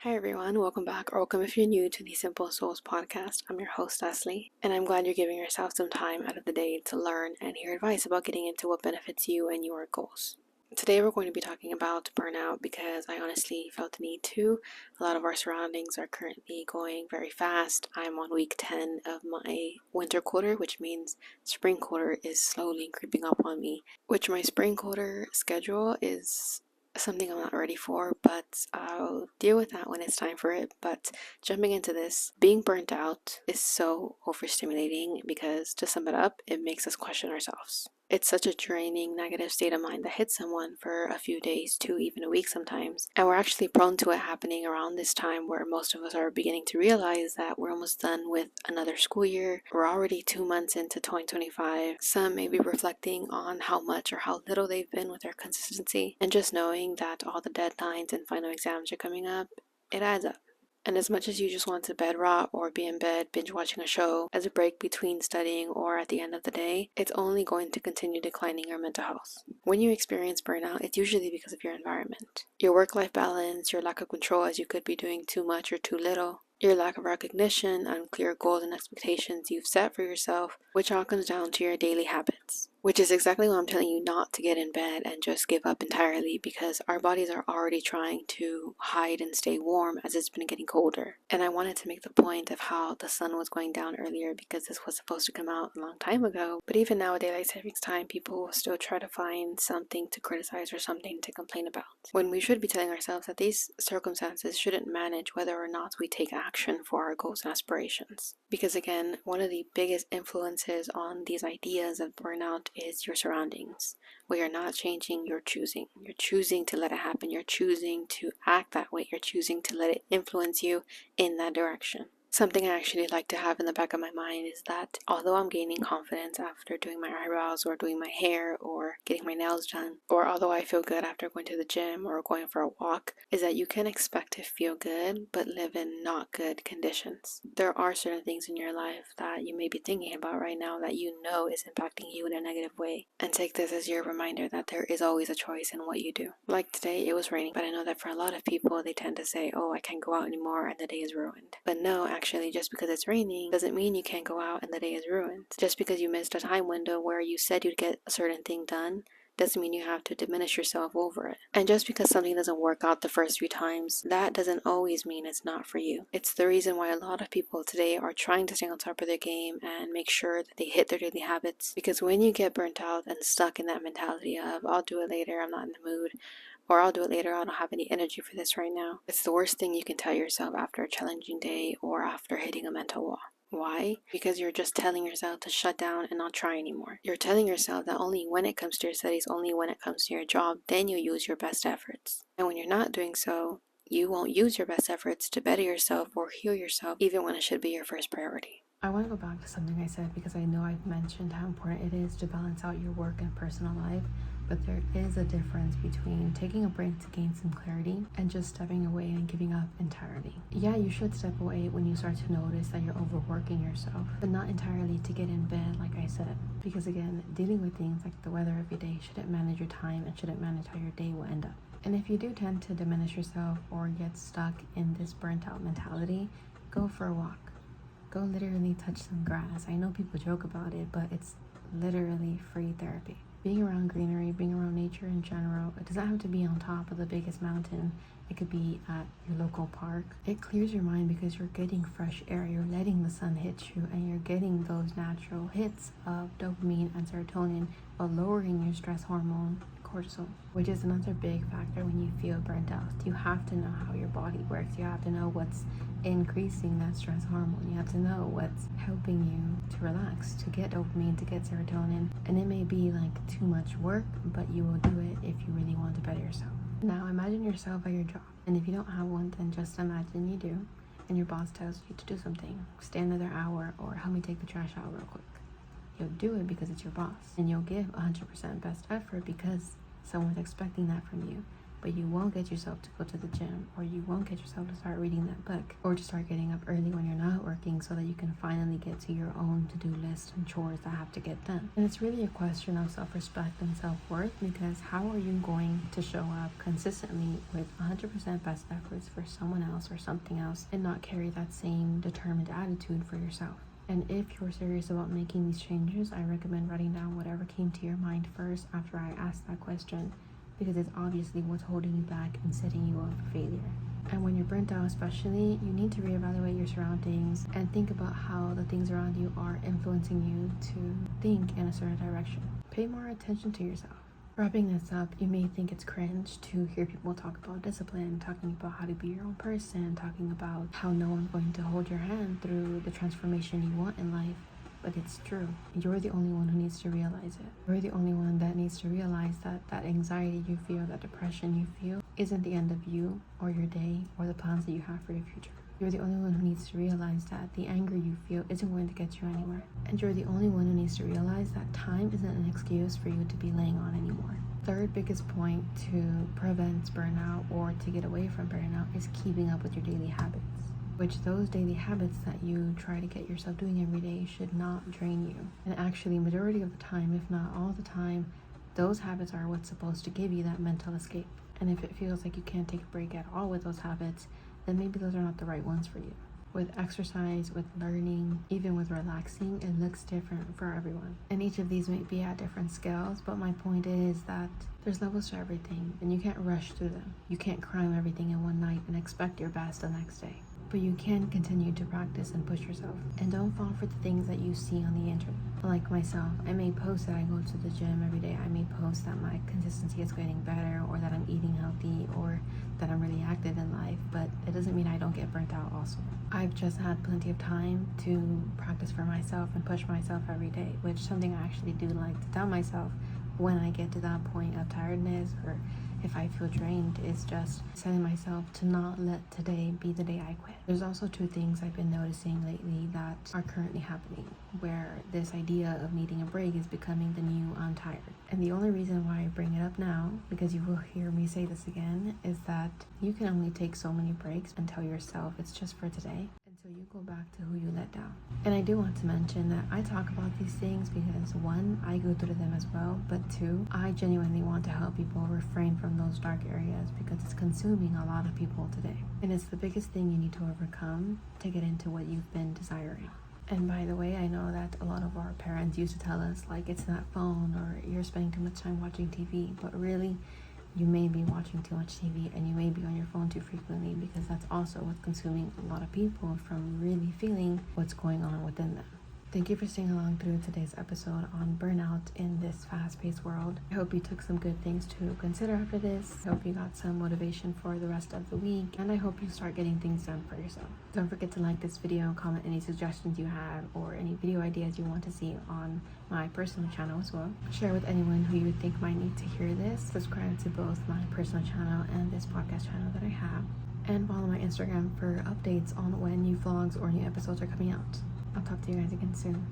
Hi everyone, welcome back, or welcome if you're new to the Simple Souls podcast. I'm your host, Leslie, and I'm glad you're giving yourself some time out of the day to learn and hear advice about getting into what benefits you and your goals. Today we're going to be talking about burnout because I honestly felt the need to. A lot of our surroundings are currently going very fast. I'm on week 10 of my winter quarter, which means spring quarter is slowly creeping up on me, which my spring quarter schedule is something I'm not ready for, but I'll deal with that when it's time for it. But jumping into this, being burnt out is so overstimulating because, to sum it up, it makes us question ourselves. It's such a draining, negative state of mind that hits someone for a few days to even a week sometimes. And we're actually prone to it happening around this time where most of us are beginning to realize that we're almost done with another school year. We're already 2 months into 2025. Some may be reflecting on how much or how little they've been with their consistency. And just knowing that all the deadlines and final exams are coming up, it adds up. And as much as you just want to bed rot or be in bed binge watching a show as a break between studying or at the end of the day, it's only going to continue declining your mental health. When you experience burnout, it's usually because of your environment. Your work-life balance, your lack of control as you could be doing too much or too little, your lack of recognition, unclear goals and expectations you've set for yourself, which all comes down to your daily habits. Which is exactly why I'm telling you not to get in bed and just give up entirely, because our bodies are already trying to hide and stay warm as it's been getting colder. And I wanted to make the point of how the sun was going down earlier because this was supposed to come out a long time ago. But even now at daylight savings time, people will still try to find something to criticize or something to complain about, when we should be telling ourselves that these circumstances shouldn't manage whether or not we take action for our goals and aspirations. Because again, one of the biggest influences on these ideas of burnout is your surroundings. What you're not changing, you're choosing. You're choosing to let it happen. You're choosing to act that way. You're choosing to let it influence you in that direction. Something I actually like to have in the back of my mind is that although I'm gaining confidence after doing my eyebrows or doing my hair or getting my nails done, or although I feel good after going to the gym or going for a walk, is that you can expect to feel good but live in not good conditions. There are certain things in your life that you may be thinking about right now that you know is impacting you in a negative way, and take this as your reminder that there is always a choice in what you do. Like today, it was raining, but I know that for a lot of people, they tend to say, oh, I can't go out anymore and the day is ruined. But no, actually, just because it's raining doesn't mean you can't go out and the day is ruined. Just because you missed a time window where you said you'd get a certain thing done doesn't mean you have to diminish yourself over it. And just because something doesn't work out the first few times, that doesn't always mean it's not for you. It's the reason why a lot of people today are trying to stay on top of their game and make sure that they hit their daily habits. Because when you get burnt out and stuck in that mentality of, I'll do it later, I'm not in the mood, or I'll do it later, I don't have any energy for this right now, it's the worst thing you can tell yourself after a challenging day or after hitting a mental wall. Why? Because you're just telling yourself to shut down and not try anymore. You're telling yourself that only when it comes to your studies, only when it comes to your job, then you use your best efforts. And when you're not doing so, you won't use your best efforts to better yourself or heal yourself, even when it should be your first priority. I want to go back to something I said because I know I've mentioned how important it is to balance out your work and personal life, but there is a difference between taking a break to gain some clarity and just stepping away and giving up entirely. Yeah, you should step away when you start to notice that you're overworking yourself, but not entirely to get in bed, like I said. Because again, dealing with things like the weather every day shouldn't manage your time and shouldn't manage how your day will end up. And if you do tend to diminish yourself or get stuck in this burnt out mentality, go for a walk. Go literally touch some grass. I know people joke about it, but it's literally free therapy. Being around greenery, being around nature in general, it doesn't have to be on top of the biggest mountain. It could be at your local park. It clears your mind because you're getting fresh air, you're letting the sun hit you, and you're getting those natural hits of dopamine and serotonin while lowering your stress hormone, cortisol, which is another big factor when you feel burnt out. You have to know how your body works. You have to know what's increasing that stress hormone. You have to know what's helping you to relax, to get dopamine, to get serotonin. And it may be like too much work, but you will do it if you really want to better yourself. Now imagine yourself at your job, and if you don't have one, then just imagine you do, and your boss tells you to do something. Stay another hour, or help me take the trash out real quick. You'll do it because it's your boss, and you'll give 100% best effort because someone's expecting that from you. but you won't get yourself to go to the gym, or you won't get yourself to start reading that book, or to start getting up early when you're not working so that you can finally get to your own to-do list and chores that have to get done. And it's really a question of self-respect and self-worth, because how are you going to show up consistently with 100% best efforts for someone else or something else and not carry that same determined attitude for yourself? And if you're serious about making these changes, I recommend writing down whatever came to your mind first after I asked that question, because it's obviously what's holding you back and setting you up for failure. And when you're burnt out especially, you need to reevaluate your surroundings and think about how the things around you are influencing you to think in a certain direction. Pay more attention to yourself. Wrapping this up, you may think it's cringe to hear people talk about discipline, talking about how to be your own person, talking about how no one's going to hold your hand through the transformation you want in life. But it's true. You're the only one who needs to realize it. You're the only one that needs to realize that that anxiety you feel, that depression you feel, isn't the end of you or your day or the plans that you have for your future. You're the only one who needs to realize that the anger you feel isn't going to get you anywhere. And you're the only one who needs to realize that time isn't an excuse for you to be laying on anymore. Third biggest point to prevent burnout or to get away from burnout is keeping up with your daily habits. Which those daily habits that you try to get yourself doing every day should not drain you. And actually, majority of the time, if not all the time, those habits are what's supposed to give you that mental escape. And if it feels like you can't take a break at all with those habits, then maybe those are not the right ones for you. With exercise, with learning, even with relaxing, it looks different for everyone. And each of these may be at different scales, but my point is that there's levels to everything, and you can't rush through them. You can't cram everything in one night and expect your best the next day. But you can continue to practice and push yourself. And don't fall for the things that you see on the internet. Like myself, I may post that I go to the gym every day. I may post that my consistency is getting better, or that I'm eating healthy, or that I'm really active in life. But it doesn't mean I don't get burnt out also. I've just had plenty of time to practice for myself and push myself every day, which is something I actually do like to tell myself when I get to that point of tiredness, or if I feel drained, is just telling myself to not let today be the day I quit. There's also two things I've been noticing lately that are currently happening, where this idea of needing a break is becoming the new I'm tired. And the only reason why I bring it up now, because you will hear me say this again, is that you can only take so many breaks and tell yourself it's just for today, until you go back to who you let down. And I do want to mention that I talk about these things because, one, I go through them as well, but two, I genuinely want to help people refrain from those dark areas, because it's consuming a lot of people today. And it's the biggest thing you need to overcome to get into what you've been desiring. And by the way, I know that a lot of our parents used to tell us, like, it's that phone, or you're spending too much time watching TV, but really, you may be watching too much TV and you may be on your phone too frequently, because that's also what's consuming a lot of people from really feeling what's going on within them. Thank you for staying along through today's episode on burnout in this fast-paced world. I hope you took some good things to consider after this. I hope you got some motivation for the rest of the week, and I hope you start getting things done for yourself. Don't forget to like this video, comment any suggestions you have, or any video ideas you want to see on my personal channel as well. Share with anyone who you think might need to hear this. Subscribe to both my personal channel and this podcast channel that I have. And follow my Instagram for updates on when new vlogs or new episodes are coming out. I'll talk to you guys again soon.